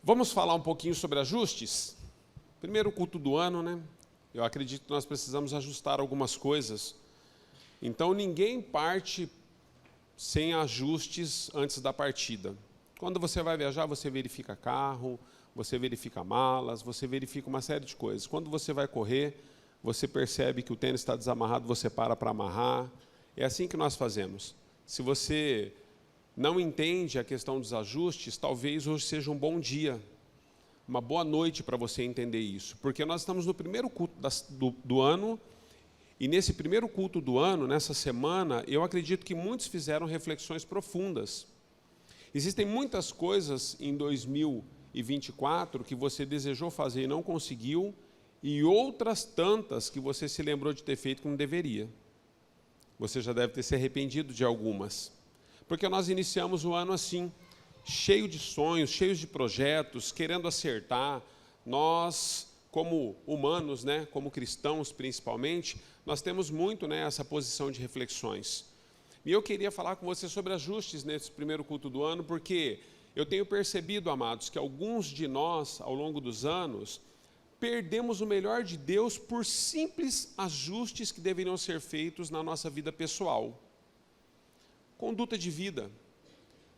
Vamos falar um pouquinho sobre ajustes? Primeiro culto do ano, né? Eu acredito que nós precisamos ajustar algumas coisas. Então, ninguém parte sem ajustes antes da partida. Quando você vai viajar, você verifica carro, você verifica malas, você verifica uma série de coisas. Quando você vai correr, você percebe que o tênis está desamarrado, você para amarrar. É assim que nós fazemos. Se você não entende a questão dos ajustes, talvez hoje seja um bom dia, uma boa noite para você entender isso. Porque nós estamos no primeiro culto do ano, e nesse primeiro culto do ano, nessa semana, eu acredito que muitos fizeram reflexões profundas. Existem muitas coisas em 2024 que você desejou fazer e não conseguiu, e outras tantas que você se lembrou de ter feito que não deveria. Você já deve ter se arrependido de algumas. Porque nós iniciamos o ano assim, cheio de sonhos, cheios de projetos, querendo acertar. Nós, como humanos, né, como cristãos principalmente, nós temos muito, né, essa posição de reflexões. E eu queria falar com você sobre ajustes nesse primeiro culto do ano, porque eu tenho percebido, amados, que alguns de nós, ao longo dos anos, perdemos o melhor de Deus por simples ajustes que deveriam ser feitos na nossa vida pessoal. Conduta de vida,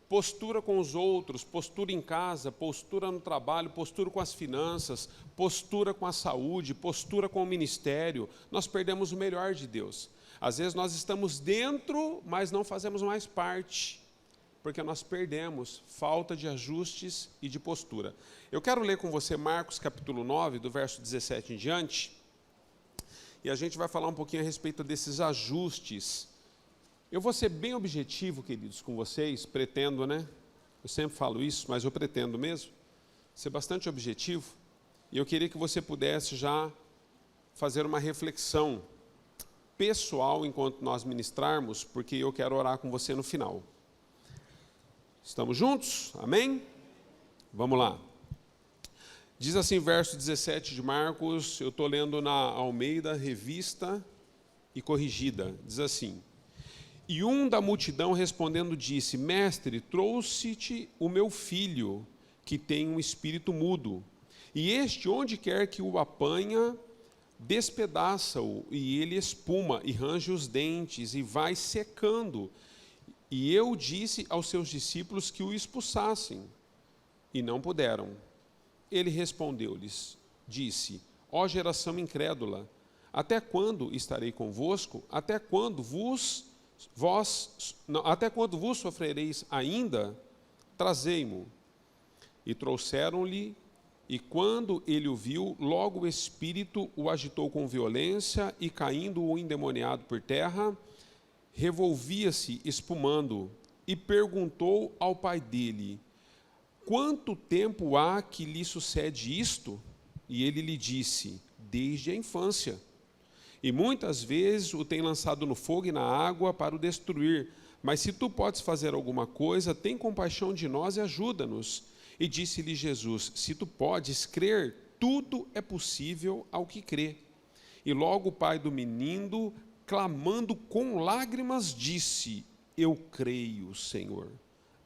postura com os outros, postura em casa, postura no trabalho, postura com as finanças, postura com a saúde, postura com o ministério. Nós perdemos o melhor de Deus. Às vezes nós estamos dentro, mas não fazemos mais parte, porque nós perdemos falta de ajustes e de postura. Eu quero ler com você Marcos capítulo 9, do verso 17 em diante, e a gente vai falar um pouquinho a respeito desses ajustes. Eu vou ser bem objetivo, queridos, com vocês, pretendo, né? Eu sempre falo isso, mas eu pretendo mesmo ser bastante objetivo, e eu queria que você pudesse já fazer uma reflexão pessoal enquanto nós ministrarmos, porque eu quero orar com você no final. Estamos juntos? Amém? Vamos lá. Diz assim, verso 17 de Marcos, eu estou lendo na Almeida, revista e corrigida, diz assim: E um da multidão respondendo disse: Mestre, trouxe-te o meu filho, que tem um espírito mudo, e este, onde quer que o apanha, despedaça-o, e ele espuma, e range os dentes, e vai secando. E eu disse aos seus discípulos que o expulsassem, e não puderam. Ele respondeu-lhes, disse: Ó geração incrédula, até quando estarei convosco? Até quando vos sofrereis ainda? Trazei-mo. E trouxeram-lhe, e quando ele o viu, logo o espírito o agitou com violência, e caindo o endemoniado por terra, revolvia-se espumando, e perguntou ao pai dele: Quanto tempo há que lhe sucede isto? E ele lhe disse: Desde a infância. E muitas vezes o tem lançado no fogo e na água para o destruir. Mas se tu podes fazer alguma coisa, tem compaixão de nós e ajuda-nos. E disse-lhe Jesus: Se tu podes crer, tudo é possível ao que crê. E logo o pai do menino, clamando com lágrimas, disse: Eu creio, Senhor,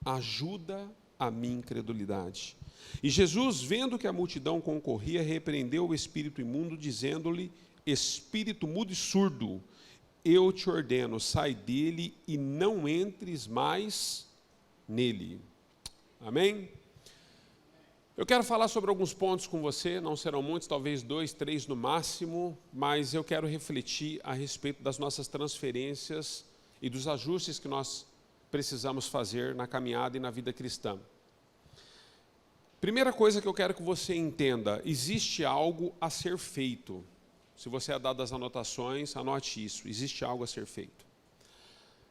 ajuda a minha incredulidade. E Jesus, vendo que a multidão concorria, repreendeu o espírito imundo, dizendo-lhe: Espírito mudo e surdo, eu te ordeno, sai dele e não entres mais nele. Amém? Eu quero falar sobre alguns pontos com você, não serão muitos, talvez 2, 3 no máximo, mas eu quero refletir a respeito das nossas transferências e dos ajustes que nós precisamos fazer na caminhada e na vida cristã. Primeira coisa que eu quero que você entenda: existe algo a ser feito. Se você é dado as anotações, anote isso, existe algo a ser feito.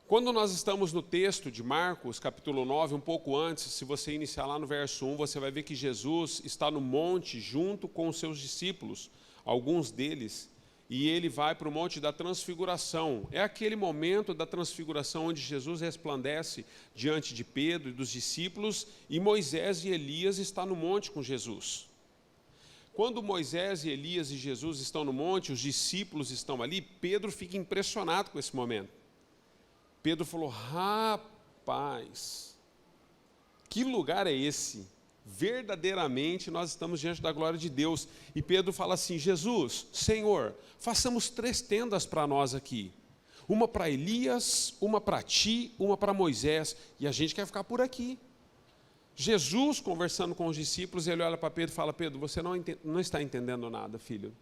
Quando nós estamos no texto de Marcos, capítulo 9, um pouco antes, se você iniciar lá no verso 1, você vai ver que Jesus está no monte junto com os seus discípulos, alguns deles, e ele vai para o monte da transfiguração. É aquele momento da transfiguração onde Jesus resplandece diante de Pedro e dos discípulos, e Moisés e Elias estão no monte com Jesus. Quando Moisés e Elias e Jesus estão no monte, os discípulos estão ali, Pedro fica impressionado com esse momento. Pedro falou: rapaz, que lugar é esse? Verdadeiramente nós estamos diante da glória de Deus. E Pedro fala assim: Jesus, Senhor, façamos 3 tendas para nós aqui. Uma para Elias, uma para ti, uma para Moisés. E a gente quer ficar por aqui. Jesus, conversando com os discípulos, ele olha para Pedro e fala: Pedro, você não está entendendo nada, filho.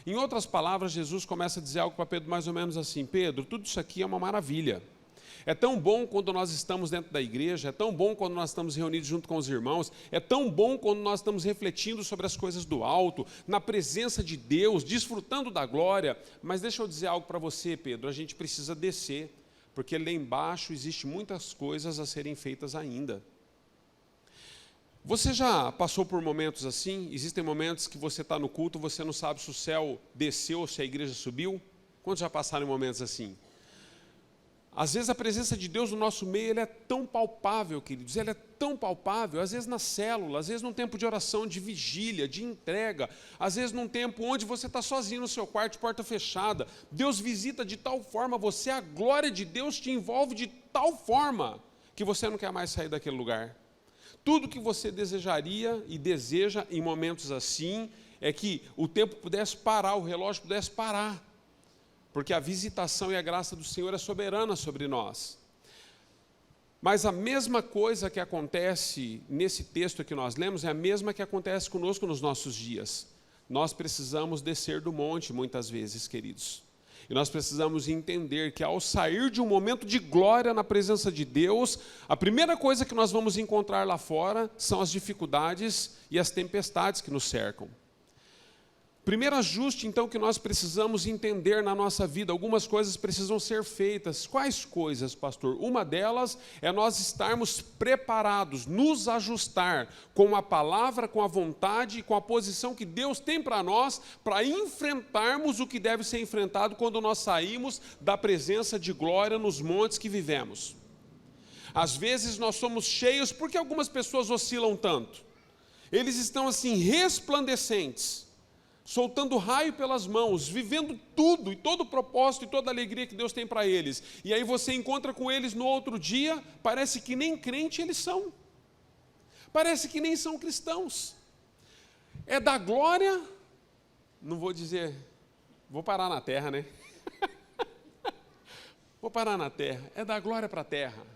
Em outras palavras, Jesus começa a dizer algo para Pedro mais ou menos assim: Pedro, tudo isso aqui é uma maravilha. É tão bom quando nós estamos dentro da igreja, é tão bom quando nós estamos reunidos junto com os irmãos, é tão bom quando nós estamos refletindo sobre as coisas do alto, na presença de Deus, desfrutando da glória. Mas deixa eu dizer algo para você, Pedro, a gente precisa descer, porque lá embaixo existem muitas coisas a serem feitas ainda. Você já passou por momentos assim? Existem momentos que você está no culto, você não sabe se o céu desceu ou se a igreja subiu? Quantos já passaram em momentos assim? Às vezes a presença de Deus no nosso meio, ele é tão palpável, queridos, ele é tão palpável, às vezes na célula, às vezes num tempo de oração, de vigília, de entrega, às vezes num tempo onde você está sozinho no seu quarto, porta fechada. Deus visita de tal forma você, a glória de Deus te envolve de tal forma que você não quer mais sair daquele lugar. Tudo que você desejaria e deseja em momentos assim é que o tempo pudesse parar, o relógio pudesse parar, porque a visitação e a graça do Senhor é soberana sobre nós. Mas a mesma coisa que acontece nesse texto que nós lemos é a mesma que acontece conosco nos nossos dias. Nós precisamos descer do monte muitas vezes, queridos. E nós precisamos entender que ao sair de um momento de glória na presença de Deus, a primeira coisa que nós vamos encontrar lá fora são as dificuldades e as tempestades que nos cercam. Primeiro ajuste, então, que nós precisamos entender na nossa vida: algumas coisas precisam ser feitas. Quais coisas, pastor? Uma delas é nós estarmos preparados, nos ajustar com a palavra, com a vontade e com a posição que Deus tem para nós, para enfrentarmos o que deve ser enfrentado quando nós saímos da presença de glória nos montes que vivemos. Às vezes nós somos cheios, porque algumas pessoas oscilam tanto. Eles estão assim resplandecentes, soltando raio pelas mãos, vivendo tudo e todo o propósito e toda a alegria que Deus tem para eles. E aí você encontra com eles no outro dia, parece que nem crente eles são. Parece que nem são cristãos. É da glória, não vou dizer, vou parar na terra, né? Vou parar na terra, é da glória para a terra.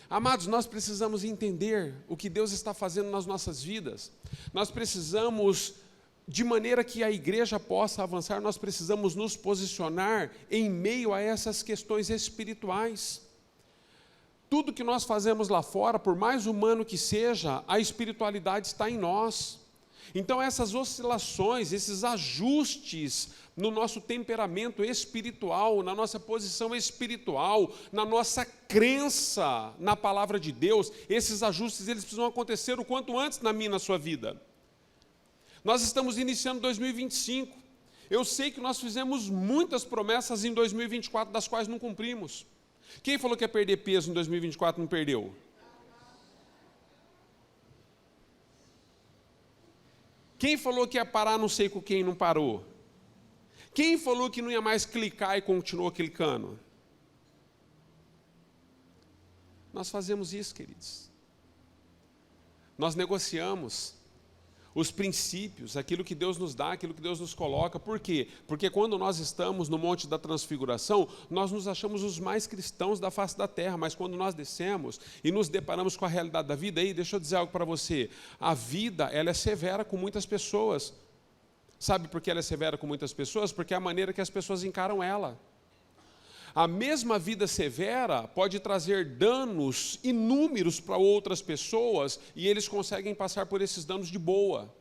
Amados, nós precisamos entender o que Deus está fazendo nas nossas vidas. Nós precisamos, de maneira que a igreja possa avançar, nós precisamos nos posicionar em meio a essas questões espirituais. Tudo que nós fazemos lá fora, por mais humano que seja, a espiritualidade está em nós. Então essas oscilações, esses ajustes no nosso temperamento espiritual, na nossa posição espiritual, na nossa crença na palavra de Deus, esses ajustes eles precisam acontecer o quanto antes na minha e na sua vida. Nós estamos iniciando 2025. Eu sei que nós fizemos muitas promessas em 2024, das quais não cumprimos. Quem falou que ia perder peso em 2024 não perdeu? Quem falou que ia parar não sei com quem não parou? Quem falou que não ia mais clicar e continuou clicando? Nós fazemos isso, queridos. Nós negociamos os princípios, aquilo que Deus nos dá, aquilo que Deus nos coloca. Por quê? Porque quando nós estamos no Monte da Transfiguração, nós nos achamos os mais cristãos da face da terra, mas quando nós descemos e nos deparamos com a realidade da vida, aí deixa eu dizer algo para você, a vida ela é severa com muitas pessoas. Sabe por que ela é severa com muitas pessoas? Porque é a maneira que as pessoas encaram ela. A mesma vida severa pode trazer danos inúmeros para outras pessoas e eles conseguem passar por esses danos de boa.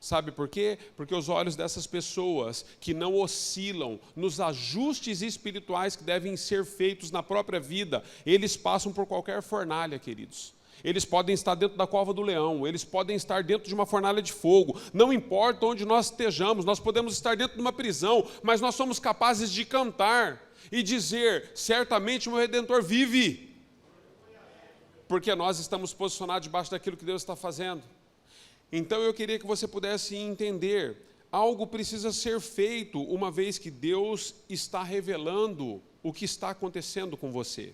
Sabe por quê? Porque os olhos dessas pessoas que não oscilam nos ajustes espirituais que devem ser feitos na própria vida, eles passam por qualquer fornalha, queridos. Eles podem estar dentro da cova do leão, eles podem estar dentro de uma fornalha de fogo, não importa onde nós estejamos, nós podemos estar dentro de uma prisão, mas nós somos capazes de cantar e dizer, certamente o meu Redentor vive, porque nós estamos posicionados debaixo daquilo que Deus está fazendo. Então eu queria que você pudesse entender, algo precisa ser feito, uma vez que Deus está revelando o que está acontecendo com você.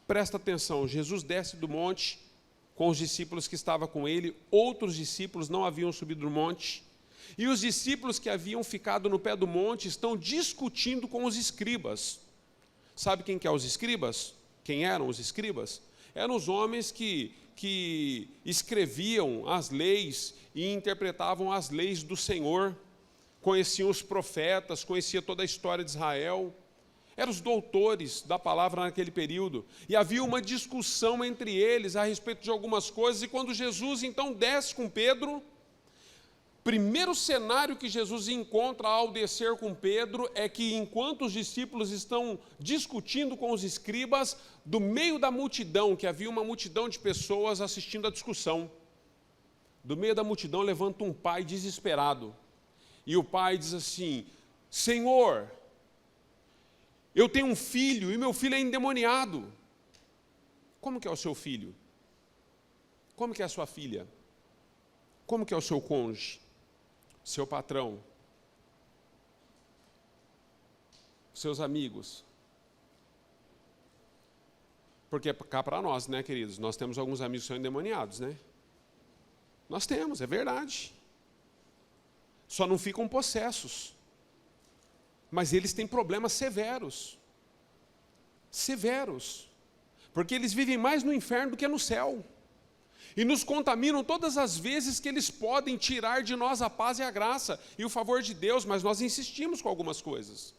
Presta atenção, Jesus desce do monte, com os discípulos que estavam com ele, outros discípulos não haviam subido no monte, e os discípulos que haviam ficado no pé do monte estão discutindo com os escribas. Sabe quem que é os escribas? Quem eram os escribas? Eram os homens que escreviam as leis e interpretavam as leis do Senhor, conheciam os profetas, conheciam toda a história de Israel, eram os doutores da palavra naquele período, e havia uma discussão entre eles a respeito de algumas coisas, e quando Jesus então desce com Pedro, primeiro cenário que Jesus encontra ao descer com Pedro é que enquanto os discípulos estão discutindo com os escribas, do meio da multidão, que havia uma multidão de pessoas assistindo a discussão, do meio da multidão levanta um pai desesperado, e o pai diz assim: Senhor, eu tenho um filho e meu filho é endemoniado. Como que é o seu filho? Como que é a sua filha? Como que é o seu cônjuge? Seu patrão? Seus amigos? Porque cá para nós, né, queridos? Nós temos alguns amigos que são endemoniados, né? Nós temos, é verdade. Só não ficam possessos. Mas eles têm problemas severos. Severos. Porque eles vivem mais no inferno do que no céu. E nos contaminam todas as vezes que eles podem tirar de nós a paz e a graça e o favor de Deus, mas nós insistimos com algumas coisas.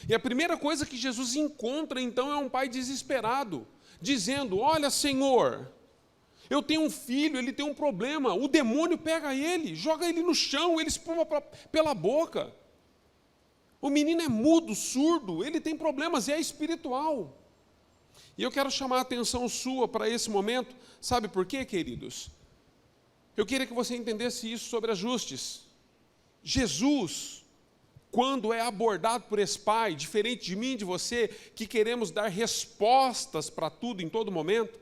E a primeira coisa que Jesus encontra, então, é um pai desesperado, dizendo: olha, Senhor, eu tenho um filho, ele tem um problema, o demônio pega ele, joga ele no chão, ele espuma pela boca. O menino é mudo, surdo, ele tem problemas, é espiritual. E eu quero chamar a atenção sua para esse momento, sabe por quê, queridos? Eu queria que você entendesse isso sobre ajustes. Jesus, quando é abordado por esse pai, diferente de mim e de você, que queremos dar respostas para tudo em todo momento,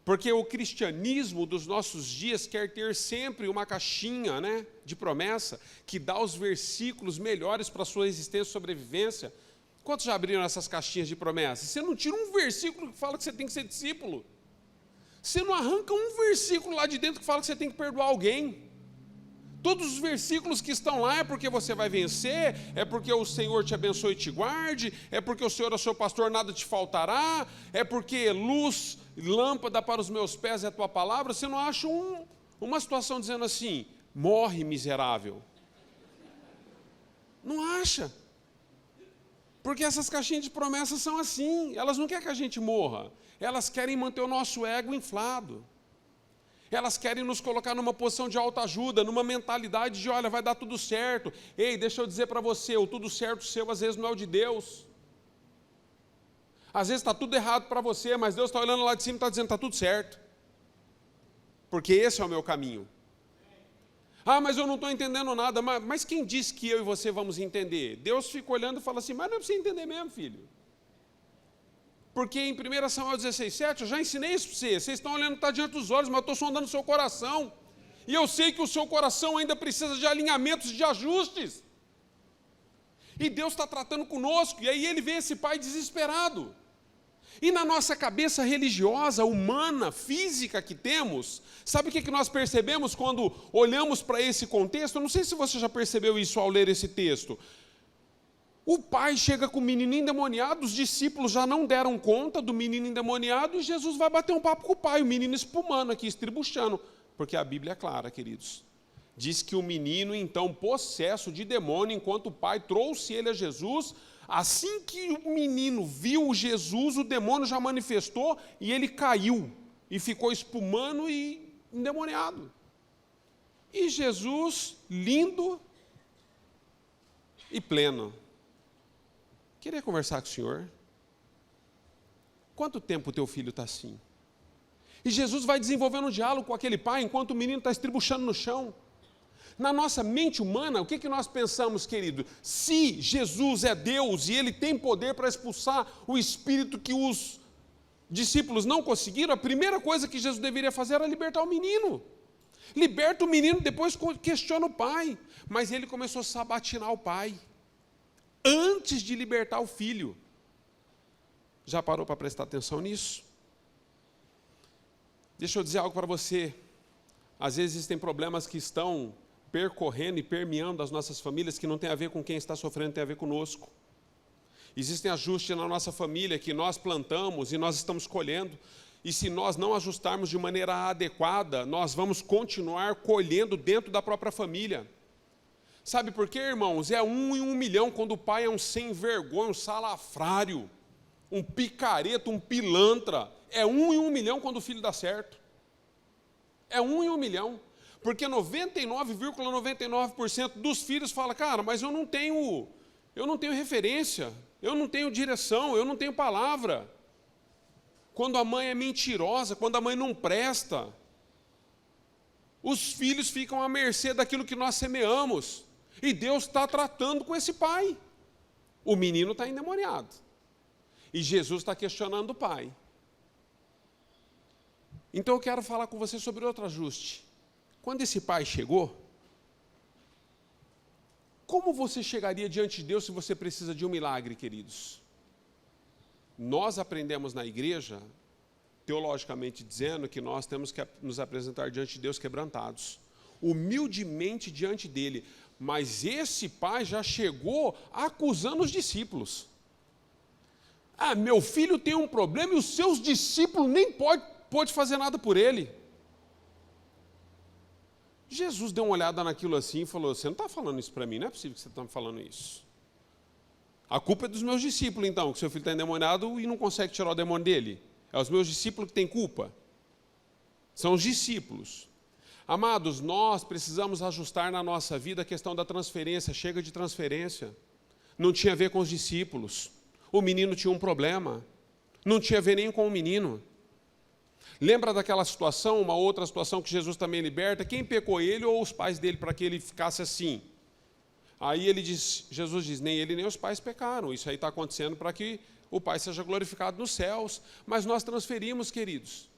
porque o cristianismo dos nossos dias quer ter sempre uma caixinha, né, de promessa, que dá os versículos melhores para a sua existência e sobrevivência. Quantos já abriram essas caixinhas de promessas? Você não tira um versículo que fala que você tem que ser discípulo. Você não arranca um versículo lá de dentro que fala que você tem que perdoar alguém. Todos os versículos que estão lá é porque você vai vencer, é porque o Senhor te abençoe e te guarde, é porque o Senhor é o seu pastor, nada te faltará, é porque luz, lâmpada para os meus pés é a tua palavra. Você não acha uma situação dizendo assim: morre, miserável. Não acha. Porque essas caixinhas de promessas são assim, elas não querem que a gente morra, elas querem manter o nosso ego inflado, elas querem nos colocar numa posição de autoajuda, numa mentalidade de: olha, vai dar tudo certo. Ei, deixa eu dizer para você, o tudo certo seu às vezes não é o de Deus, às vezes está tudo errado para você, mas Deus está olhando lá de cima e está dizendo: está tudo certo, porque esse é o meu caminho. Ah, mas eu não estou entendendo nada. Mas quem disse que eu e você vamos entender? Deus fica olhando e fala assim: mas não é para você entender mesmo, filho. Porque em 1 Samuel 16:7, eu já ensinei isso para vocês. Vocês estão olhando que está diante dos olhos, mas eu estou sondando o seu coração. E eu sei que o seu coração ainda precisa de alinhamentos, de ajustes. E Deus está tratando conosco. E aí ele vê esse pai desesperado. E na nossa cabeça religiosa, humana, física que temos, sabe o que nós percebemos quando olhamos para esse contexto? Eu não sei se você já percebeu isso ao ler esse texto. O pai chega com o menino endemoniado, os discípulos já não deram conta do menino endemoniado, e Jesus vai bater um papo com o pai, o menino espumando aqui, estribuchando. Porque a Bíblia é clara, queridos. Diz que o menino, então, possesso de demônio, enquanto o pai trouxe ele a Jesus, assim que o menino viu Jesus, o demônio já manifestou e ele caiu e ficou espumando e endemoniado. E Jesus, lindo e pleno: queria conversar com o senhor. Quanto tempo o teu filho está assim? E Jesus vai desenvolvendo um diálogo com aquele pai enquanto o menino está estribuchando no chão. Na nossa mente humana, o que nós pensamos, querido? Se Jesus é Deus e Ele tem poder para expulsar o espírito que os discípulos não conseguiram, a primeira coisa que Jesus deveria fazer era libertar o menino. Liberta o menino, depois questiona o pai. Mas ele começou a sabatinar o pai, antes de libertar o filho. Já parou para prestar atenção nisso? Deixa eu dizer algo para você. Às vezes existem problemas que estão percorrendo e permeando as nossas famílias que não tem a ver com quem está sofrendo, tem a ver conosco. Existem ajustes na nossa família que nós plantamos e nós estamos colhendo. E se nós não ajustarmos de maneira adequada, nós vamos continuar colhendo dentro da própria família. Sabe por quê, irmãos? É 1 em 1 milhão quando o pai é um sem vergonha, um salafrário, um picareta, um pilantra. É 1 em 1 milhão quando o filho dá certo. É 1 em 1 milhão. Porque 99,99% dos filhos falam, cara, mas eu não tenho referência, eu não tenho direção, eu não tenho palavra. Quando a mãe é mentirosa, quando a mãe não presta, os filhos ficam à mercê daquilo que nós semeamos. E Deus está tratando com esse pai. O menino está endemoniado. E Jesus está questionando o pai. Então eu quero falar com você sobre outro ajuste. Quando esse pai chegou, como você chegaria diante de Deus se você precisa de um milagre, queridos? Nós aprendemos na igreja, teologicamente dizendo, que nós temos que nos apresentar diante de Deus quebrantados, humildemente diante dele. Mas esse pai já chegou acusando os discípulos. Ah, meu filho tem um problema e os seus discípulos nem pode fazer nada por ele. Jesus deu uma olhada naquilo assim e falou, você não está falando isso para mim, não é possível que você está me falando isso. A culpa é dos meus discípulos, então, que seu filho está endemoniado e não consegue tirar o demônio dele. É os meus discípulos que têm culpa. São os discípulos. Amados, nós precisamos ajustar na nossa vida a questão da transferência. Chega de transferência. Não tinha a ver com os discípulos. O menino tinha um problema. Não tinha a ver nem com o menino. Lembra daquela situação, uma outra situação que Jesus também liberta? Quem pecou, ele ou os pais dele, para que ele ficasse assim? Aí Jesus diz, nem ele nem os pais pecaram. Isso aí está acontecendo para que o Pai seja glorificado nos céus. Mas nós transferimos, queridos.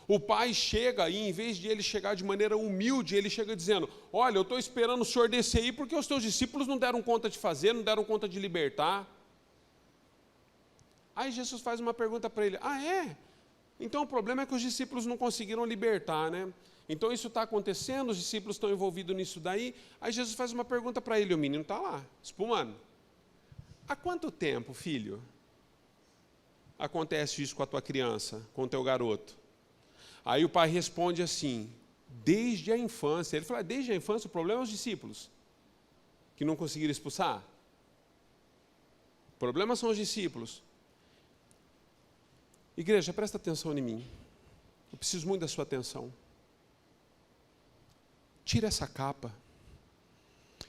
O Pai chega e, em vez de ele chegar de maneira humilde, ele chega dizendo, olha, eu estou esperando o Senhor descer aí porque os teus discípulos não deram conta de fazer, não deram conta de libertar. Aí Jesus faz uma pergunta para ele, ah, é? Então o problema é que os discípulos não conseguiram libertar, né? Então isso está acontecendo, os discípulos estão envolvidos nisso daí. Aí Jesus faz uma pergunta para ele, o menino está lá, espumando. Há quanto tempo, filho, acontece isso com a tua criança, com o teu garoto? Aí o pai responde assim, desde a infância. Ele fala, desde a infância o problema é os discípulos, que não conseguiram expulsar. O problema são os discípulos. Igreja, presta atenção em mim. Eu preciso muito da sua atenção. Tira essa capa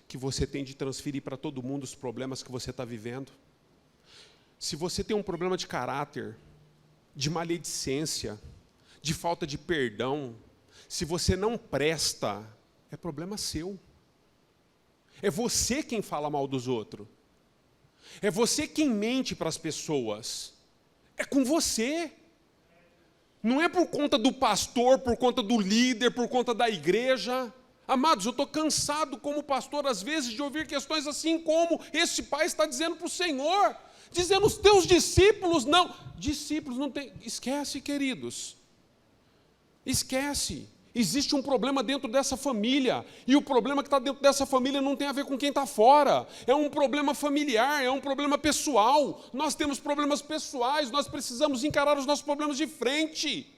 que você tem de transferir para todo mundo os problemas que você está vivendo. Se você tem um problema de caráter, de maledicência, de falta de perdão, se você não presta, é problema seu. É você quem fala mal dos outros. É você quem mente para as pessoas. É com você. Não é por conta do pastor, por conta do líder, por conta da igreja. Amados, eu estou cansado como pastor, às vezes, de ouvir questões assim como esse pai está dizendo para o Senhor, dizendo os teus discípulos não. Discípulos não tem. Esquece, queridos. Esquece. Existe um problema dentro dessa família, e o problema que está dentro dessa família não tem a ver com quem está fora, é um problema familiar, é um problema pessoal. Nós temos problemas pessoais, nós precisamos encarar os nossos problemas de frente.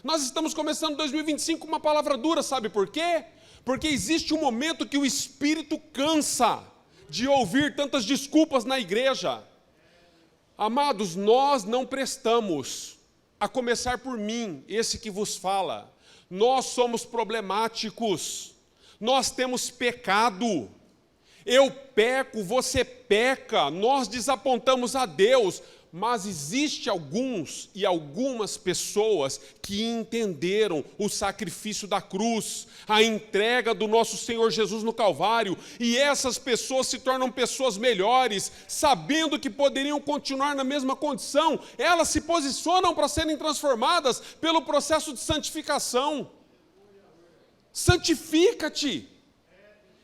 Nós estamos começando 2025 com uma palavra dura, sabe por quê? Porque existe um momento que o Espírito cansa de ouvir tantas desculpas na igreja. Amados, nós não prestamos, a começar por mim, esse que vos fala. Nós somos problemáticos, nós temos pecado, eu peco, você peca, nós desapontamos a Deus, mas existe alguns e algumas pessoas que entenderam o sacrifício da cruz, a entrega do nosso Senhor Jesus no Calvário, e essas pessoas se tornam pessoas melhores, sabendo que poderiam continuar na mesma condição, elas se posicionam para serem transformadas pelo processo de santificação. Santifica-te.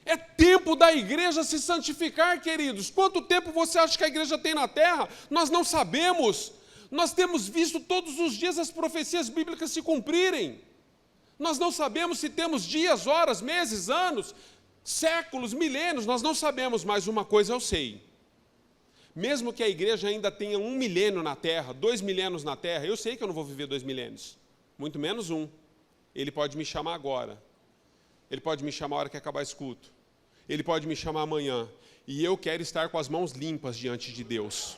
É tempo da igreja se santificar, queridos. Quanto tempo você acha que a igreja tem na terra? Nós não sabemos. Nós temos visto todos os dias as profecias bíblicas se cumprirem. Nós não sabemos se temos dias, horas, meses, anos, séculos, milênios, nós não sabemos, mas uma coisa eu sei. Mesmo que a igreja ainda tenha 1 milênio na terra, 2 milênios na terra, eu sei que eu não vou viver 2 milênios, muito menos 1. Ele pode me chamar agora. Ele pode me chamar a hora que acabar esse culto. Ele pode me chamar amanhã. E eu quero estar com as mãos limpas diante de Deus.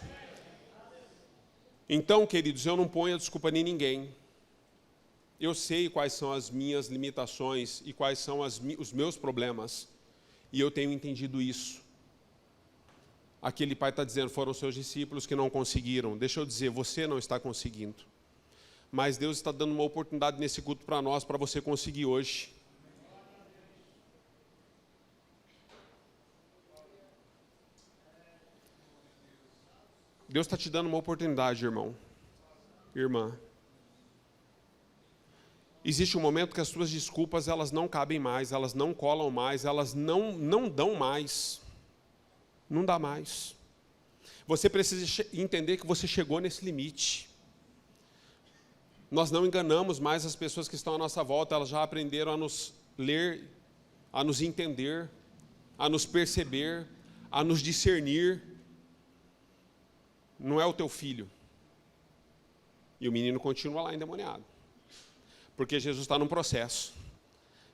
Então, queridos, eu não ponho a desculpa em ninguém. Eu sei quais são as minhas limitações e quais são os meus problemas. E eu tenho entendido isso. Aquele pai está dizendo, foram seus discípulos que não conseguiram. Deixa eu dizer, você não está conseguindo. Mas Deus está dando uma oportunidade nesse culto para nós, para você conseguir hoje. Deus está te dando uma oportunidade, irmão, irmã. Existe um momento que as suas desculpas, elas não cabem mais, elas não colam mais, elas não dão mais. Não dá mais. Você precisa entender que você chegou nesse limite. Nós não enganamos mais as pessoas que estão à nossa volta, elas já aprenderam a nos ler, a nos entender, a nos perceber, a nos discernir. Não é o teu filho. E o menino continua lá endemoniado. Porque Jesus está num processo.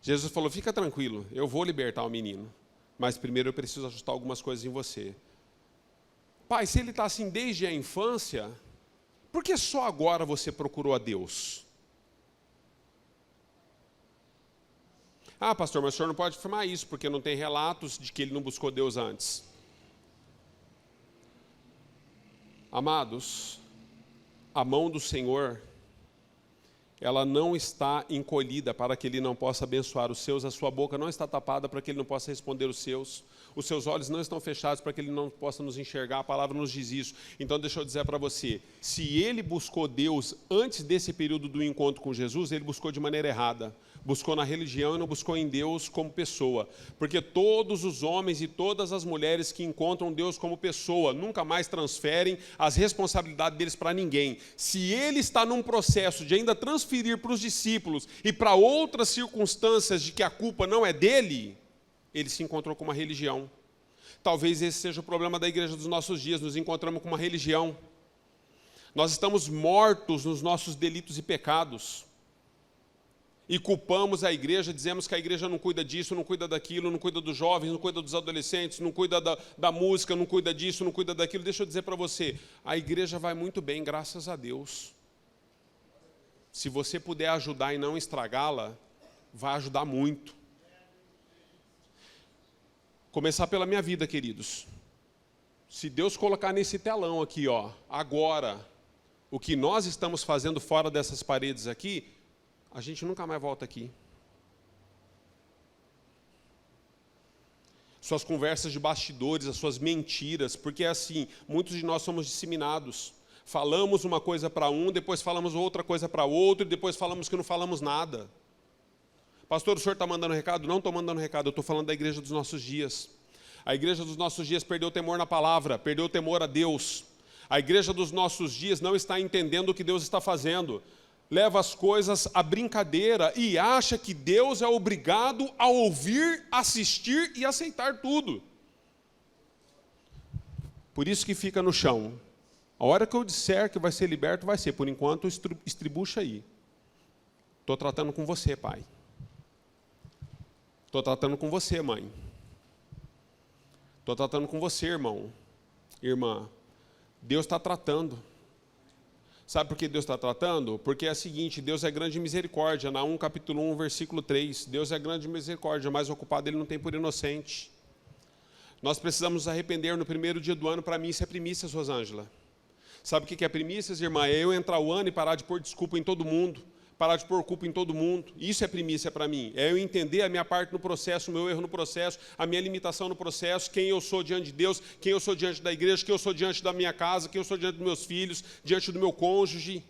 Jesus falou, fica tranquilo, eu vou libertar o menino. Mas primeiro eu preciso ajustar algumas coisas em você. Pai, se ele está assim desde a infância, por que só agora você procurou a Deus? Ah, pastor, mas o senhor não pode afirmar isso, porque não tem relatos de que ele não buscou Deus antes. Amados, a mão do Senhor, ela não está encolhida para que Ele não possa abençoar os seus, a sua boca não está tapada para que Ele não possa responder os seus olhos não estão fechados para que Ele não possa nos enxergar, a palavra nos diz isso. Então deixa eu dizer para você, se Ele buscou Deus antes desse período do encontro com Jesus, Ele buscou de maneira errada. Buscou na religião e não buscou em Deus como pessoa. Porque todos os homens e todas as mulheres que encontram Deus como pessoa nunca mais transferem as responsabilidades deles para ninguém. Se ele está num processo de ainda transferir para os discípulos e para outras circunstâncias de que a culpa não é dele, ele se encontrou com uma religião. Talvez esse seja o problema da igreja dos nossos dias, nos encontramos com uma religião. Nós estamos mortos nos nossos delitos e pecados. E culpamos a igreja, dizemos que a igreja não cuida disso, não cuida daquilo, não cuida dos jovens, não cuida dos adolescentes, não cuida da música, não cuida disso, não cuida daquilo. Deixa eu dizer para você, a igreja vai muito bem, graças a Deus. Se você puder ajudar e não estragá-la, vai ajudar muito. Começar pela minha vida, queridos. Se Deus colocar nesse telão aqui, ó, agora, o que nós estamos fazendo fora dessas paredes aqui, a gente nunca mais volta aqui. Suas conversas de bastidores, as suas mentiras, porque é assim, muitos de nós somos disseminados. Falamos uma coisa para um, depois falamos outra coisa para outro, e depois falamos que não falamos nada. Pastor, o senhor está mandando recado? Não estou mandando recado, eu estou falando da igreja dos nossos dias. A igreja dos nossos dias perdeu o temor na palavra, perdeu o temor a Deus. A igreja dos nossos dias não está entendendo o que Deus está fazendo. Leva as coisas à brincadeira e acha que Deus é obrigado a ouvir, assistir e aceitar tudo. Por isso que fica no chão. A hora que eu disser que vai ser liberto, vai ser. Por enquanto, estribucha aí. Estou tratando com você, pai. Estou tratando com você, mãe. Estou tratando com você, irmão, irmã. Deus está tratando. Sabe por que Deus está tratando? Porque é o seguinte, Deus é grande de misericórdia. Naum capítulo 1, versículo 3. Deus é grande de misericórdia, mas o culpado ele não tem por inocente. Nós precisamos nos arrepender no primeiro dia do ano. Para mim isso é primícias, Rosângela. Sabe o que é primícias, irmã? É eu entrar o ano e parar de pôr desculpa em todo mundo. Parar de pôr culpa em todo mundo. Isso é primícia para mim. É eu entender a minha parte no processo, o meu erro no processo, a minha limitação no processo, quem eu sou diante de Deus, quem eu sou diante da igreja, quem eu sou diante da minha casa, quem eu sou diante dos meus filhos, diante do meu cônjuge.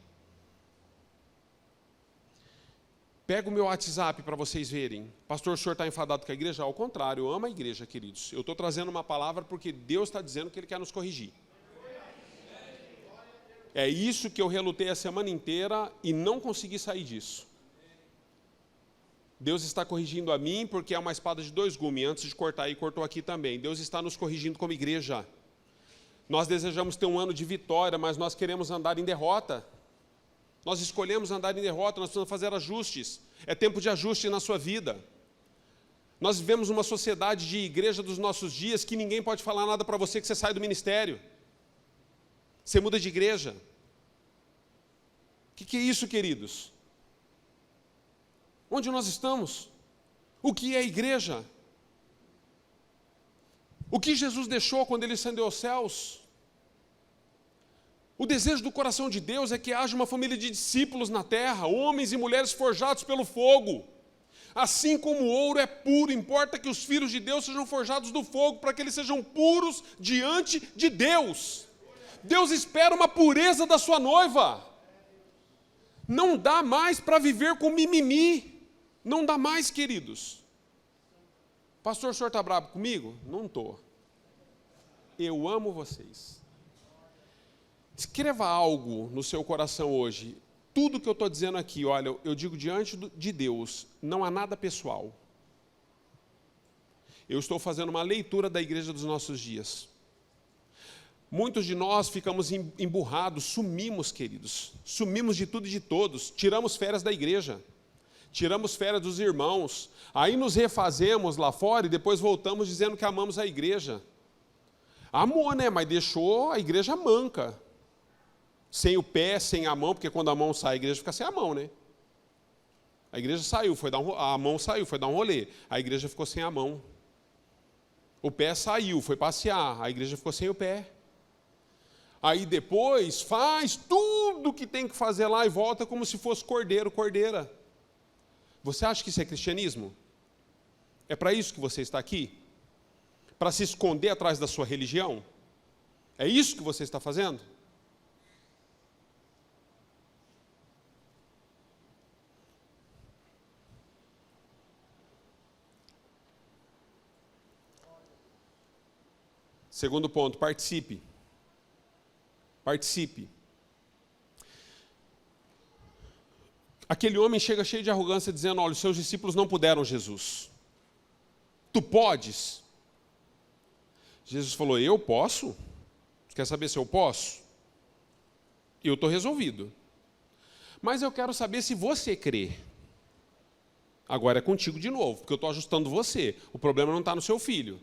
Pega o meu WhatsApp para vocês verem. Pastor, o senhor está enfadado com a igreja? Ao contrário, eu amo a igreja, queridos. Eu estou trazendo uma palavra porque Deus está dizendo que Ele quer nos corrigir. É isso que eu relutei a semana inteira e não consegui sair disso. Deus está corrigindo a mim porque é uma espada de 2 gumes. Antes de cortar aí, cortou aqui também. Deus está nos corrigindo como igreja. Nós desejamos ter um ano de vitória, mas nós queremos andar em derrota. Nós escolhemos andar em derrota, nós precisamos fazer ajustes. É tempo de ajuste na sua vida. Nós vivemos uma sociedade de igreja dos nossos dias que ninguém pode falar nada para você que você sai do ministério. Você muda de igreja. O que é isso, queridos? Onde nós estamos? O que é igreja? O que Jesus deixou quando Ele ascendeu aos céus? O desejo do coração de Deus é que haja uma família de discípulos na terra, homens e mulheres forjados pelo fogo. Assim como o ouro é puro, importa que os filhos de Deus sejam forjados do fogo, para que eles sejam puros diante de Deus. Deus espera uma pureza da sua noiva. Não dá mais para viver com mimimi. Não dá mais, queridos. Pastor, o senhor está bravo comigo? Não estou. Eu amo vocês. Escreva algo no seu coração hoje. Tudo que eu estou dizendo aqui, olha, eu digo diante de Deus, não há nada pessoal. Eu estou fazendo uma leitura da igreja dos nossos dias. Muitos de nós ficamos emburrados, sumimos, queridos. Sumimos de tudo e de todos. Tiramos férias da igreja. Tiramos férias dos irmãos. Aí nos refazemos lá fora e depois voltamos dizendo que amamos a igreja. Amou, né? Mas deixou a igreja manca. Sem o pé, sem a mão, porque quando a mão sai, a igreja fica sem a mão, né? A igreja saiu, a mão saiu, foi dar um rolê. A igreja ficou sem a mão. O pé saiu, foi passear. A igreja ficou sem o pé. Aí depois faz tudo o que tem que fazer lá e volta como se fosse cordeiro, cordeira. Você acha que isso é cristianismo? É para isso que você está aqui? Para se esconder atrás da sua religião? É isso que você está fazendo? Segundo ponto, participe. Participe. Aquele homem chega cheio de arrogância dizendo, olha, os seus discípulos não puderam, Jesus. Tu podes? Jesus falou, eu posso? Quer saber se eu posso? Eu estou resolvido. Mas eu quero saber se você crê. Agora é contigo de novo, porque eu estou ajustando você. O problema não está no seu filho.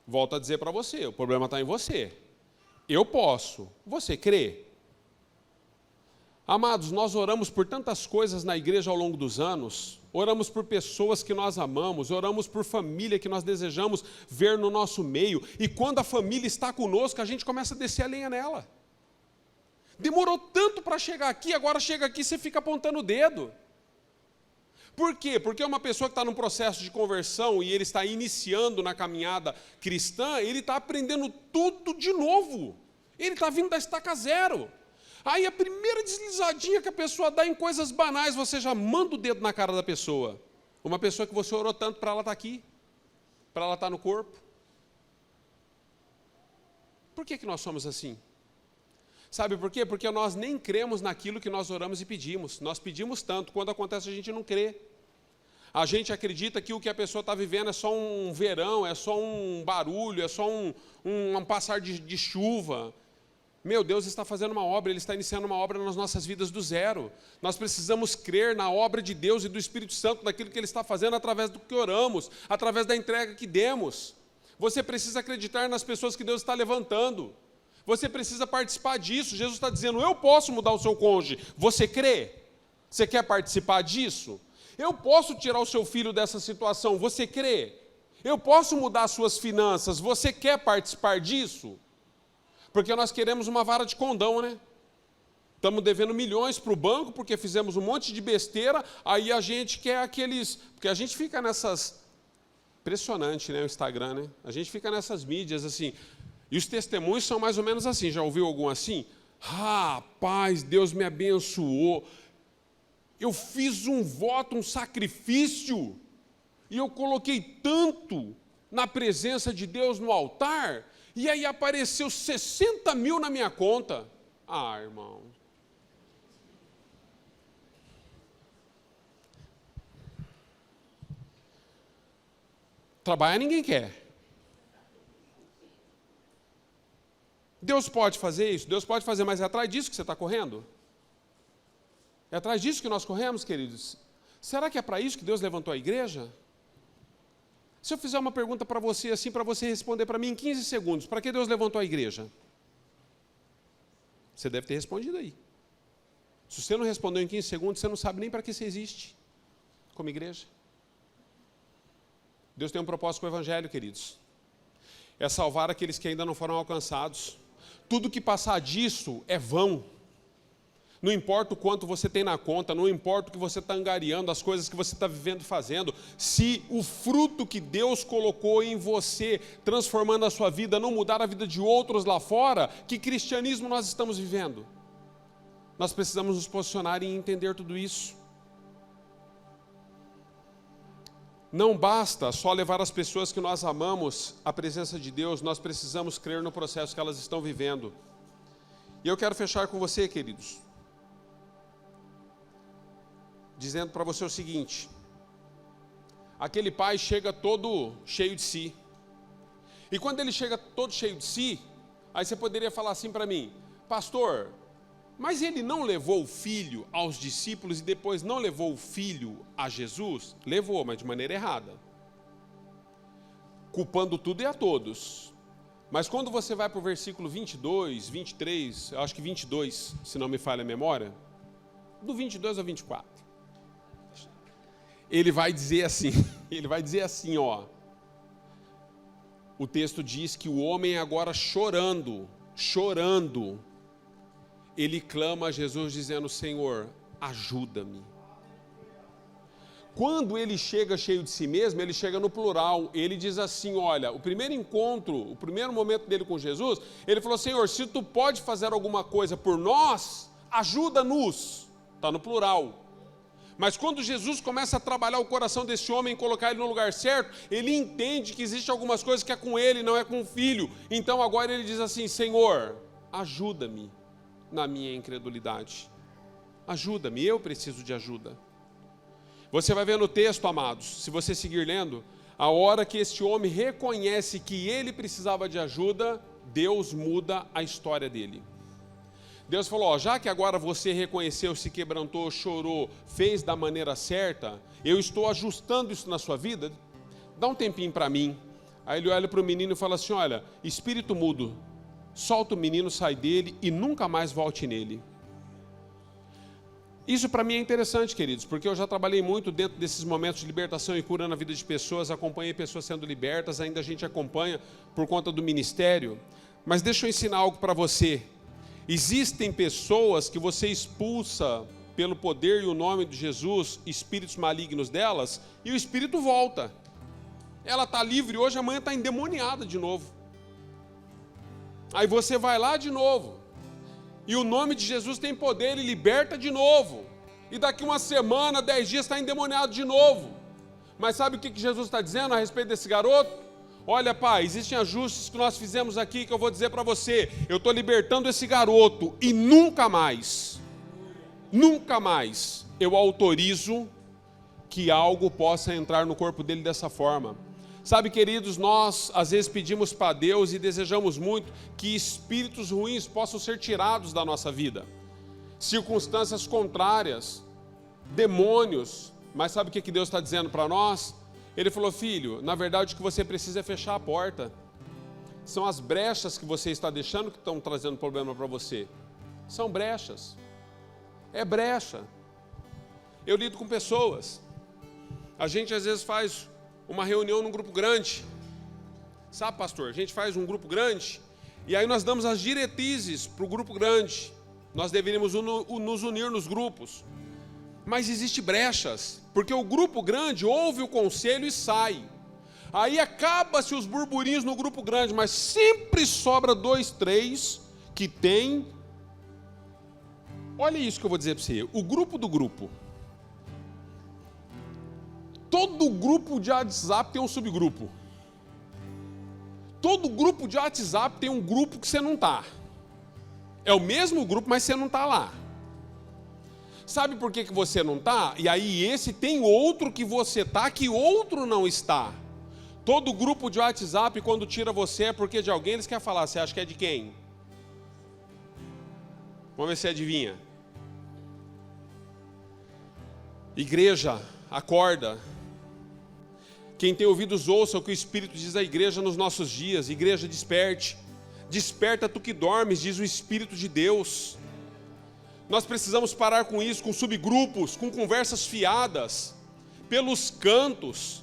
Volto a dizer para você, o problema está em você. Eu posso, você crê? Amados, nós oramos por tantas coisas na igreja ao longo dos anos, oramos por pessoas que nós amamos, oramos por família que nós desejamos ver no nosso meio, e quando a família está conosco, a gente começa a descer a lenha nela. Demorou tanto para chegar aqui, agora chega aqui e você fica apontando o dedo. Por quê? Porque uma pessoa que está num processo de conversão e ele está iniciando na caminhada cristã, ele está aprendendo tudo de novo. Ele está vindo da estaca zero. Aí a primeira deslizadinha que a pessoa dá em coisas banais, você já manda o dedo na cara da pessoa. Uma pessoa que você orou tanto para ela estar aqui, para ela estar no corpo. Por que nós somos assim? Sabe por quê? Porque nós nem cremos naquilo que nós oramos e pedimos. Nós pedimos tanto, quando acontece a gente não crê. A gente acredita que o que a pessoa está vivendo é só um verão, é só um barulho, é só um passar de chuva. Meu Deus está fazendo uma obra, Ele está iniciando uma obra nas nossas vidas do zero. Nós precisamos crer na obra de Deus e do Espírito Santo, naquilo que Ele está fazendo através do que oramos, através da entrega que demos. Você precisa acreditar nas pessoas que Deus está levantando. Você precisa participar disso. Jesus está dizendo, eu posso mudar o seu cônjuge. Você crê? Você quer participar disso? Eu posso tirar o seu filho dessa situação. Você crê? Eu posso mudar as suas finanças. Você quer participar disso? Porque nós queremos uma vara de condão, né? Estamos devendo milhões para o banco porque fizemos um monte de besteira, aí a gente quer aqueles... Porque a gente fica nessas... Impressionante, né, o Instagram, né? A gente fica nessas mídias, assim... E os testemunhos são mais ou menos assim. Já ouviu algum assim? Rapaz, Deus me abençoou. Eu fiz um voto, um sacrifício, e eu coloquei tanto na presença de Deus no altar, e aí apareceu 60 mil na minha conta. Ah, irmão. Trabalhar ninguém quer. Deus pode fazer isso? Deus pode fazer, mas é atrás disso que você está correndo? É atrás disso que nós corremos, queridos? Será que é para isso que Deus levantou a igreja? Se eu fizer uma pergunta para você, assim, para você responder para mim em 15 segundos, para que Deus levantou a igreja? Você deve ter respondido aí. Se você não respondeu em 15 segundos, você não sabe nem para que você existe como igreja. Deus tem um propósito com o Evangelho, queridos. É salvar aqueles que ainda não foram alcançados. Tudo que passar disso é vão. Não importa o quanto você tem na conta, não importa o que você está angariando, as coisas que você está vivendo e fazendo, se o fruto que Deus colocou em você, transformando a sua vida, não mudar a vida de outros lá fora, que cristianismo nós estamos vivendo? Nós precisamos nos posicionar e entender tudo isso. Não basta só levar as pessoas que nós amamos à presença de Deus, nós precisamos crer no processo que elas estão vivendo. E eu quero fechar com você, queridos, dizendo para você o seguinte: aquele pai chega todo cheio de si. E quando ele chega todo cheio de si, aí você poderia falar assim para mim: pastor, mas ele não levou o filho aos discípulos e depois não levou o filho a Jesus? Levou, mas de maneira errada. Culpando tudo e a todos. Mas quando você vai para o versículo 22, 23, eu acho que 22, se não me falha a memória, do 22 ao 24, ele vai dizer assim, ó. O texto diz que o homem agora chorando, ele clama a Jesus dizendo: Senhor, ajuda-me. Quando ele chega cheio de si mesmo, ele chega no plural, ele diz assim, olha, o primeiro encontro, o primeiro momento dele com Jesus, ele falou: Senhor, se tu pode fazer alguma coisa por nós, ajuda-nos, está no plural. Mas quando Jesus começa a trabalhar o coração desse homem, colocar ele no lugar certo, ele entende que existe algumas coisas que é com ele, não é com o filho. Então agora ele diz assim: Senhor, ajuda-me na minha incredulidade. Ajuda-me, eu preciso de ajuda. Você vai ver no texto, amados, se você seguir lendo, a hora que este homem reconhece que ele precisava de ajuda, Deus muda a história dele. Deus falou: ó, já que agora você reconheceu, se quebrantou, chorou, fez da maneira certa, eu estou ajustando isso na sua vida, dá um tempinho para mim. Aí ele olha para o menino e fala assim: olha, espírito mudo, solta o menino, sai dele e nunca mais volte nele. Isso para mim é interessante, queridos, porque eu já trabalhei muito dentro desses momentos de libertação e cura na vida de pessoas, acompanhei pessoas sendo libertas, ainda a gente acompanha por conta do ministério. Mas deixa eu ensinar algo para você. Existem pessoas que você expulsa pelo poder e o nome de Jesus, espíritos malignos delas, e o espírito volta. Ela está livre hoje, amanhã está endemoniada de novo. Aí você vai lá de novo. E o nome de Jesus tem poder, ele liberta de novo. E daqui uma semana, 10 dias, está endemoniado de novo. Mas sabe o que Jesus está dizendo a respeito desse garoto? Olha, pai, existem ajustes que nós fizemos aqui que eu vou dizer para você. Eu estou libertando esse garoto e nunca mais eu autorizo que algo possa entrar no corpo dele dessa forma. Sabe, queridos, nós às vezes pedimos para Deus e desejamos muito que espíritos ruins possam ser tirados da nossa vida. Circunstâncias contrárias, demônios. Mas sabe o que Deus está dizendo para nós? Ele falou: filho, na verdade o que você precisa é fechar a porta. São as brechas que você está deixando que estão trazendo problema para você. São brechas. É brecha. Eu lido com pessoas. A gente às vezes faz uma reunião num grupo grande. Sabe, pastor, a gente faz um grupo grande e aí nós damos as diretrizes para o grupo grande. Nós deveríamos nos unir nos grupos. Mas existem brechas, porque o grupo grande ouve o conselho e sai. Aí acaba-se os burburinhos no grupo grande, mas sempre sobra 2, 3 que tem. Olha isso que eu vou dizer para você. O grupo do grupo. Todo grupo de WhatsApp tem um subgrupo. Todo grupo de WhatsApp tem um grupo que você não está. É o mesmo grupo, mas você não está lá. Sabe por que você não está? E aí esse tem outro que você está, que outro não está. Todo grupo de WhatsApp, quando tira você, é porque de alguém eles querem falar. Você acha que é de quem? Vamos ver se adivinha. Igreja, acorda. Quem tem ouvidos ouça o que o Espírito diz à igreja nos nossos dias. Igreja, desperte. Desperta tu que dormes, diz o Espírito de Deus. Nós precisamos parar com isso, com subgrupos, com conversas fiadas, pelos cantos.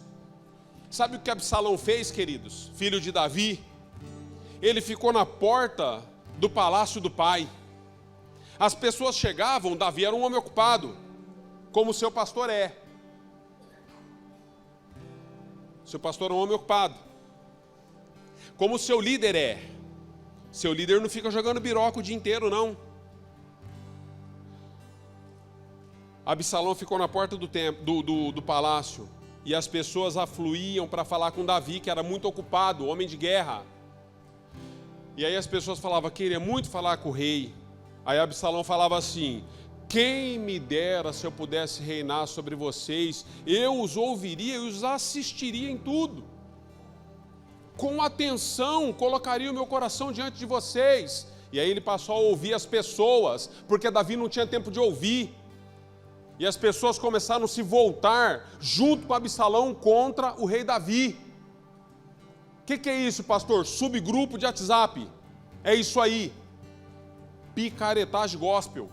Sabe o que Absalão fez, queridos? Filho de Davi. Ele ficou na porta do palácio do pai. As pessoas chegavam, Davi era um homem ocupado, como o seu pastor é. Seu pastor é um homem ocupado. Como o seu líder é. Seu líder não fica jogando biroca o dia inteiro, não. Absalão ficou na porta do palácio. E as pessoas afluíam para falar com Davi, que era muito ocupado, homem de guerra. E aí as pessoas falavam, queria muito falar com o rei. Aí Absalão falava assim, quem me dera se eu pudesse reinar sobre vocês, eu os ouviria e os assistiria em tudo. Com atenção, colocaria o meu coração diante de vocês. E aí ele passou a ouvir as pessoas, porque Davi não tinha tempo de ouvir. E as pessoas começaram a se voltar junto com Absalão contra o rei Davi. O que é isso, pastor? Subgrupo de WhatsApp. É isso aí. Picaretagem gospel.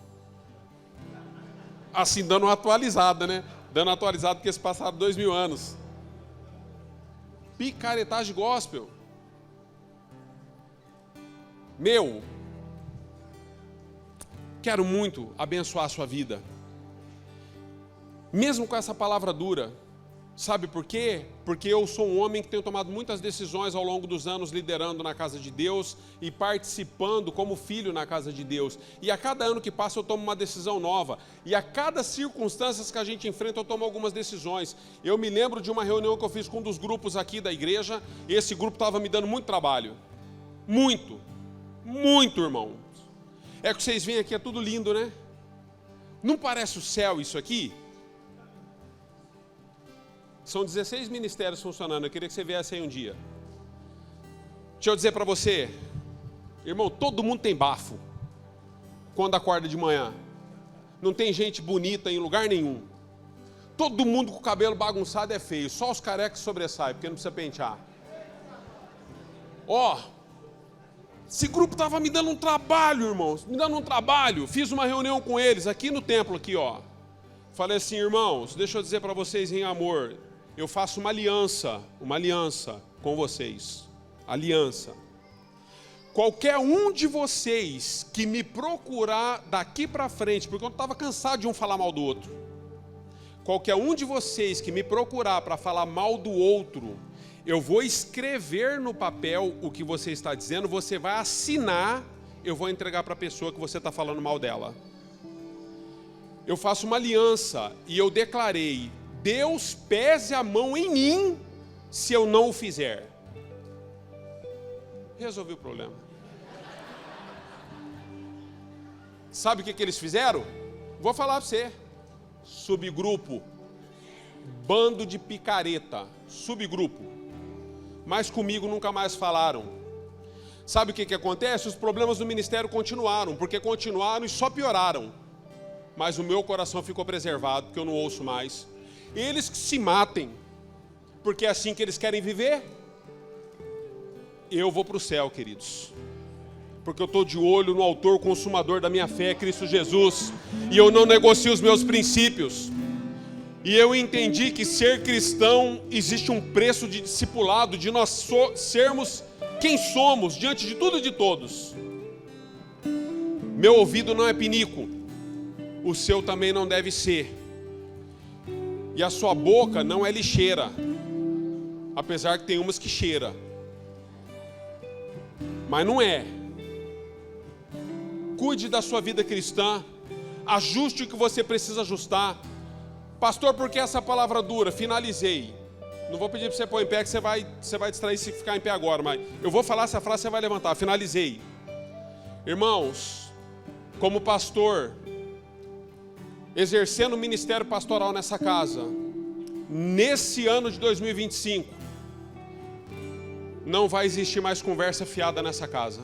Assim, dando uma atualizada, né? Dando uma atualizada porque se passaram 2000 anos. Picaretagem gospel. Quero muito abençoar a sua vida. Mesmo com essa palavra dura, sabe por quê? Porque eu sou um homem que tenho tomado muitas decisões ao longo dos anos liderando na casa de Deus e participando como filho na casa de Deus. E a cada ano que passa eu tomo uma decisão nova. E a cada circunstância que a gente enfrenta eu tomo algumas decisões. Eu me lembro de uma reunião que eu fiz com um dos grupos aqui da igreja. Esse grupo estava me dando muito trabalho. Muito, irmão. É que vocês veem aqui, é tudo lindo, né? Não parece o céu isso aqui? São 16 ministérios funcionando, eu queria que você viesse aí um dia. Deixa eu dizer para você, irmão, todo mundo tem bafo quando acorda de manhã. Não tem gente bonita em lugar nenhum. Todo mundo com o cabelo bagunçado é feio, só os carecas sobressaem, porque não precisa pentear. Esse grupo estava me dando um trabalho, irmãos, fiz uma reunião com eles aqui no templo, Falei assim, irmãos, deixa eu dizer para vocês em amor, eu faço uma aliança com vocês. Aliança. Qualquer um de vocês que me procurar daqui para frente, porque eu estava cansado de um falar mal do outro. Qualquer um de vocês que me procurar para falar mal do outro, eu vou escrever no papel o que você está dizendo, você vai assinar, eu vou entregar para a pessoa que você está falando mal dela. Eu faço uma aliança e eu declarei, Deus pese a mão em mim se eu não o fizer. Resolvi o problema. Sabe o que eles fizeram? Vou falar para você. Subgrupo. Bando de picareta. Subgrupo. Mas comigo nunca mais falaram. Sabe o que acontece? Os problemas do ministério continuaram, porque continuaram e só pioraram. Mas o meu coração ficou preservado, porque eu não ouço mais. Eles que se matem, porque é assim que eles querem viver. Eu vou para o céu, queridos, porque eu estou de olho no autor consumador da minha fé, Cristo Jesus, e eu não negocio os meus princípios. E eu entendi que ser cristão existe um preço de discipulado, de nós sermos quem somos diante de tudo e de todos. Meu ouvido não é pinico, o seu também não deve ser. E a sua boca não é lixeira, apesar que tem umas que cheira, mas não é. Cuide da sua vida cristã, ajuste o que você precisa ajustar. Pastor, por que essa palavra dura? Finalizei. Não vou pedir para você pôr em pé, que você vai distrair se ficar em pé agora, mas eu vou falar essa frase, você vai levantar. Finalizei. Irmãos, como pastor, exercendo o ministério pastoral nessa casa, nesse ano de 2025, não vai existir mais conversa fiada nessa casa.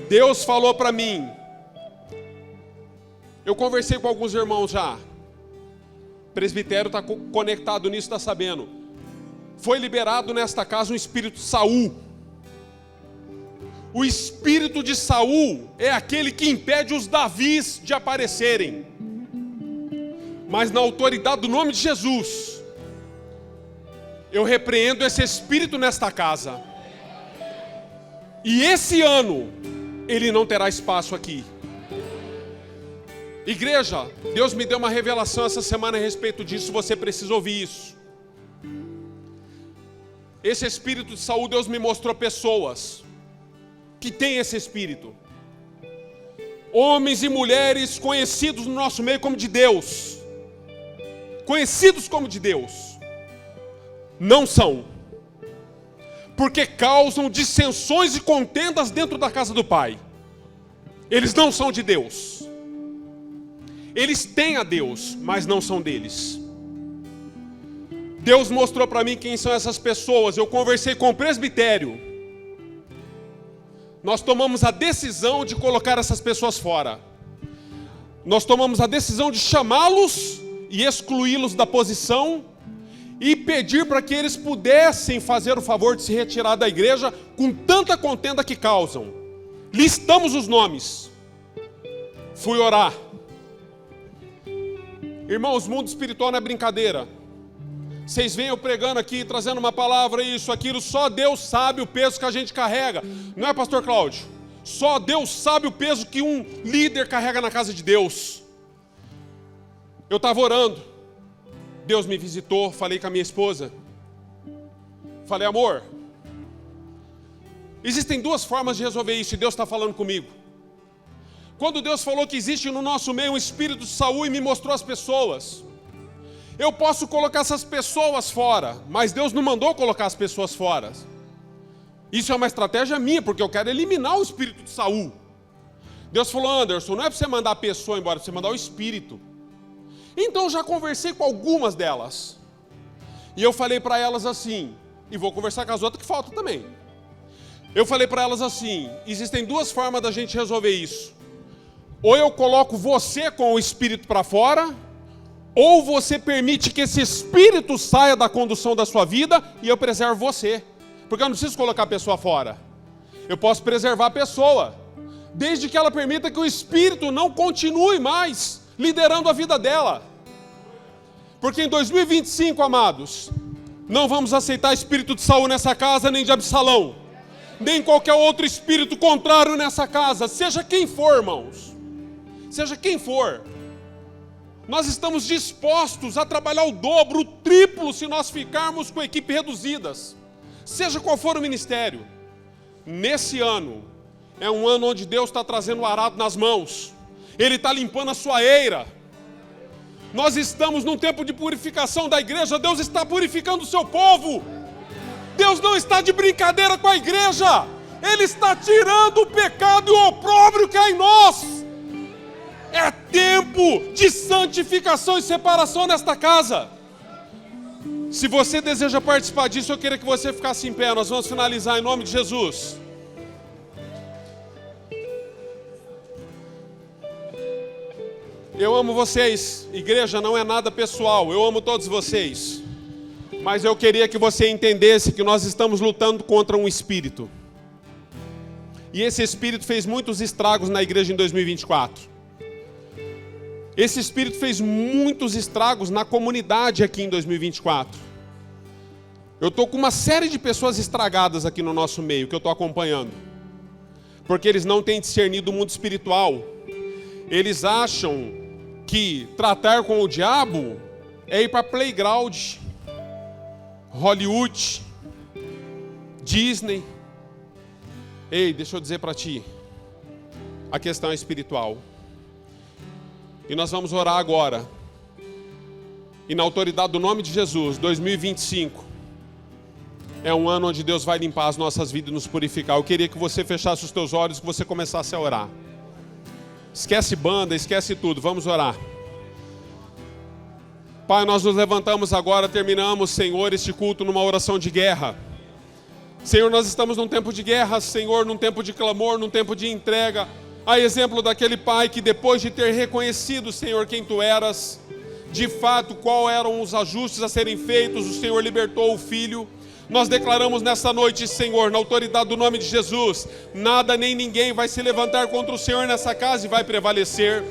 Deus falou para mim, eu conversei com alguns irmãos já, o presbitério está conectado nisso, está sabendo, foi liberado nesta casa um espírito de Saul. O espírito de Saul é aquele que impede os Davis de aparecerem. Mas na autoridade do nome de Jesus, eu repreendo esse espírito nesta casa. E esse ano, ele não terá espaço aqui. Igreja, Deus me deu uma revelação essa semana a respeito disso, você precisa ouvir isso. Esse espírito de Saul, Deus me mostrou pessoas que têm esse espírito. Homens e mulheres conhecidos no nosso meio como de Deus. Conhecidos como de Deus. Não são. Porque causam dissensões e contendas dentro da casa do Pai. Eles não são de Deus. Eles têm a Deus, mas não são deles. Deus mostrou para mim quem são essas pessoas. Eu conversei com o presbitério. Nós tomamos a decisão de colocar essas pessoas fora. Nós tomamos a decisão de chamá-los e excluí-los da posição e pedir para que eles pudessem fazer o favor de se retirar da igreja com tanta contenda que causam. Listamos os nomes. Fui orar. Irmãos, mundo espiritual não é brincadeira. Vocês vêm eu pregando aqui, trazendo uma palavra, isso, aquilo, só Deus sabe o peso que a gente carrega. Não é, pastor Cláudio? Só Deus sabe o peso que um líder carrega na casa de Deus. Eu estava orando, Deus me visitou, falei com a minha esposa. Falei, amor, existem duas formas de resolver isso e Deus está falando comigo. Quando Deus falou que existe no nosso meio um espírito de Saul e me mostrou as pessoas, eu posso colocar essas pessoas fora, mas Deus não mandou colocar as pessoas fora. Isso é uma estratégia minha, porque eu quero eliminar o espírito de Saul. Deus falou, Anderson, não é para você mandar a pessoa embora, é para você mandar o espírito. Então eu já conversei com algumas delas. E eu falei para elas assim, e vou conversar com as outras que faltam também. Eu falei para elas assim, existem duas formas da gente resolver isso. Ou eu coloco você com o espírito para fora, ou você permite que esse espírito saia da condução da sua vida e eu preservo você. Porque eu não preciso colocar a pessoa fora. Eu posso preservar a pessoa, desde que ela permita que o espírito não continue mais liderando a vida dela. Porque em 2025, amados, não vamos aceitar espírito de Saul nessa casa, nem de Absalão, nem qualquer outro espírito contrário nessa casa, seja quem for, irmãos. Seja quem for. Nós estamos dispostos a trabalhar o dobro, o triplo, se nós ficarmos com equipe reduzidas. Seja qual for o ministério. Nesse ano, é um ano onde Deus está trazendo o arado nas mãos. Ele está limpando a sua eira. Nós estamos num tempo de purificação da igreja. Deus está purificando o seu povo. Deus não está de brincadeira com a igreja. Ele está tirando o pecado e o opróbrio que há em nós. É tempo de santificação e separação nesta casa. Se você deseja participar disso, eu queria que você ficasse em pé. Nós vamos finalizar em nome de Jesus. Eu amo vocês. Igreja, não é nada pessoal. Eu amo todos vocês. Mas eu queria que você entendesse que nós estamos lutando contra um espírito. E esse espírito fez muitos estragos na igreja em 2024. Esse espírito fez muitos estragos na comunidade aqui em 2024. Eu estou com uma série de pessoas estragadas aqui no nosso meio, que eu estou acompanhando. Porque eles não têm discernido o mundo espiritual. Eles acham que tratar com o diabo é ir para playground, Hollywood, Disney. Ei, deixa eu dizer para ti, a questão é espiritual. E nós vamos orar agora. E na autoridade do nome de Jesus, 2025 é um ano onde Deus vai limpar as nossas vidas e nos purificar. Eu queria que você fechasse os teus olhos e que você começasse a orar. Esquece banda, esquece tudo, vamos orar. Pai, nós nos levantamos agora, terminamos, Senhor, este culto numa oração de guerra. Senhor, nós estamos num tempo de guerra, Senhor, num tempo de clamor, num tempo de entrega. A exemplo daquele pai que depois de ter reconhecido, Senhor, quem Tu eras, de fato, qual eram os ajustes a serem feitos, o Senhor libertou o filho. Nós declaramos nessa noite, Senhor, na autoridade do nome de Jesus, nada nem ninguém vai se levantar contra o Senhor nessa casa e vai prevalecer.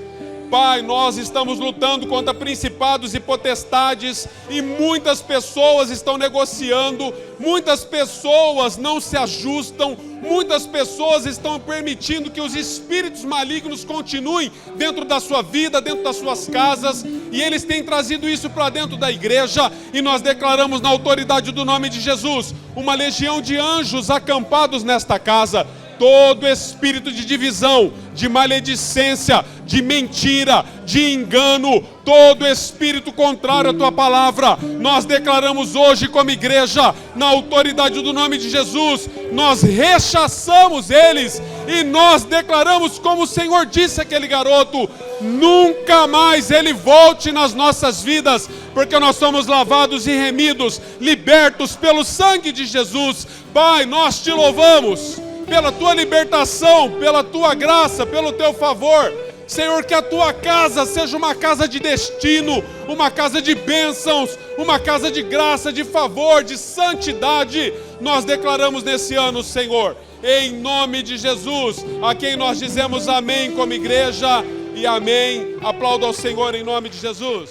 Pai, nós estamos lutando contra principados e potestades e muitas pessoas estão negociando, muitas pessoas não se ajustam, muitas pessoas estão permitindo que os espíritos malignos continuem dentro da sua vida, dentro das suas casas, e eles têm trazido isso para dentro da igreja, e nós declaramos na autoridade do nome de Jesus, uma legião de anjos acampados nesta casa. Todo espírito de divisão, de maledicência, de mentira, de engano, todo espírito contrário à Tua palavra, nós declaramos hoje como igreja, na autoridade do nome de Jesus, nós rechaçamos eles e nós declaramos como o Senhor disse àquele garoto, nunca mais ele volte nas nossas vidas, porque nós somos lavados e remidos, libertos pelo sangue de Jesus. Pai, nós Te louvamos pela Tua libertação, pela Tua graça, pelo Teu favor. Senhor, que a Tua casa seja uma casa de destino, uma casa de bênçãos, uma casa de graça, de favor, de santidade. Nós declaramos nesse ano, Senhor, em nome de Jesus, a quem nós dizemos amém como igreja e amém. Aplauda ao Senhor em nome de Jesus.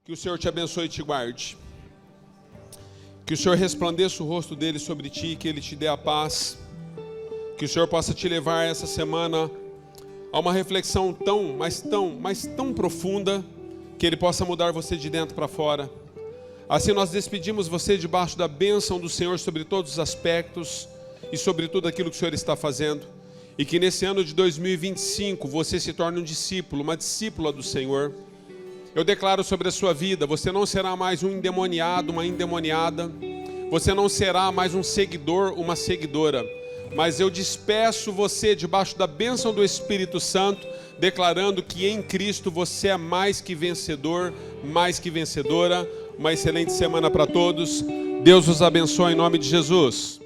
Que o Senhor te abençoe e te guarde. Que o Senhor resplandeça o rosto dele sobre ti, que ele te dê a paz. Que o Senhor possa te levar essa semana a uma reflexão mas tão profunda, que Ele possa mudar você de dentro para fora. Assim nós despedimos você debaixo da bênção do Senhor sobre todos os aspectos e sobre tudo aquilo que o Senhor está fazendo. E que nesse ano de 2025 você se torne um discípulo, uma discípula do Senhor. Eu declaro sobre a sua vida, você não será mais um endemoniado, uma endemoniada. Você não será mais um seguidor, uma seguidora. Mas eu despeço você debaixo da bênção do Espírito Santo, declarando que em Cristo você é mais que vencedor, mais que vencedora. Uma excelente semana para todos. Deus os abençoe em nome de Jesus.